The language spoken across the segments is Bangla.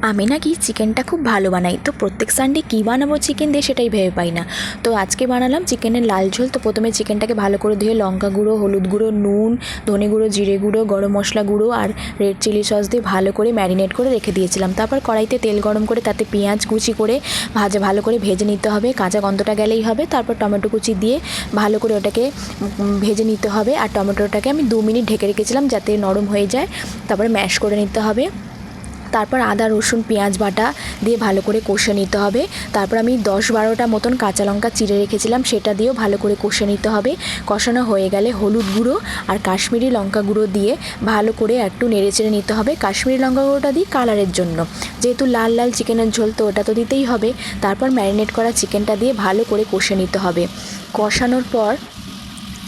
আমি নাকি চিকেনটা খুব ভালো বানাই, তো প্রত্যেক সানডে কী বানাবো চিকেন দিয়ে সেটাই ভেবে পাই না। তো আজকে বানালাম চিকেনের লাল ঝোল। তো প্রথমে চিকেনটাকে ভালো করে ধুয়ে লঙ্কা গুঁড়ো, হলুদ গুঁড়ো, নুন, ধনে গুঁড়ো, জিরে গুঁড়ো, গরম মশলা গুঁড়ো আর রেড চিলি সস দিয়ে ভালো করে ম্যারিনেট করে রেখে দিয়েছিলাম। তারপর কড়াইতে তেল গরম করে তাতে পেঁয়াজ কুচি করে ভালো করে ভেজে নিতে হবে, কাঁচা গন্ধটা গেলেই হবে। তারপর টমেটো কুচি দিয়ে ভালো করে ওটাকে ভেজে নিতে হবে। আর টমেটোটাকে আমি 2 মিনিট ঢেকে রেখেছিলাম যাতে নরম হয়ে যায়। তারপরে ম্যাশ করে নিতে হবে। তারপর আদা রসুন পেঁয়াজ বাটা দিয়ে ভালো করে কষে নিতে হবে। তারপর আমি 10-12টা মতন কাঁচা লঙ্কা চিড়ে রেখেছিলাম, সেটা দিয়েও ভালো করে কষে নিতে হবে। কষানো হয়ে গেলে হলুদ গুঁড়ো আর কাশ্মীরি লঙ্কা গুঁড়ো দিয়ে ভালো করে একটু নেড়েচেড়ে নিতে হবে। কাশ্মীরি লঙ্কা গুঁড়োটা দিই কালারের জন্য, যেহেতু লাল লাল চিকেনের ঝোল তো ওটা তো দিতেই হবে। তারপর ম্যারিনেট করা চিকেনটা দিয়ে ভালো করে কষে নিতে হবে। কষানোর পর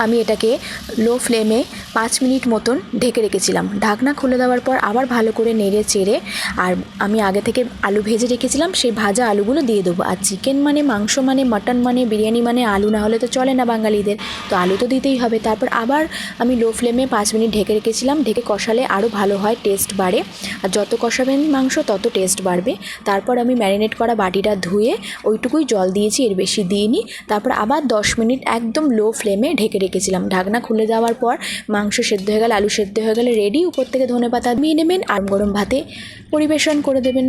আমি এটাকে লো ফ্লেমে 5 মিনিট মতন ঢেকে রেখেছিলাম। ঢাকনা খুলে দেওয়ার পর আবার ভালো করে নেড়ে চেড়ে আর আমি আগে থেকে আলু ভেজে রেখেছিলাম, সেই ভাজা আলুগুলো দিয়ে দেবো। আর চিকেন মানে, মাংস মানে, মাটন মানে, বিরিয়ানি মানে আলু না হলে তো চলে না বাঙালিদের, তো আলু তো দিতেই হবে। তারপর আবার আমি লো ফ্লেমে 5 মিনিট ঢেকে রেখেছিলাম। ঢেকে কষালে আরও ভালো হয়, টেস্ট বাড়ে। আর যত কষাবেন মাংস তত টেস্ট বাড়বে। তারপর আমি ম্যারিনেট করা বাটিটা ধুয়ে ওইটুকুই জল দিয়েছি, এর বেশি দিইনি। তারপর আবার 10 মিনিট একদম লো ফ্লেমে ঢেকে রেখেছিলাম। ঢাকনা খুলে দেওয়ার পর মাংস সেদ্ধ হয়ে গেলে, আলু সেদ্ধ হয়ে গেলে রেডি। উপর থেকে ধনেপাতা দিয়ে নেবেন আর গরম ভাতে পরিবেশন করে দেবেন।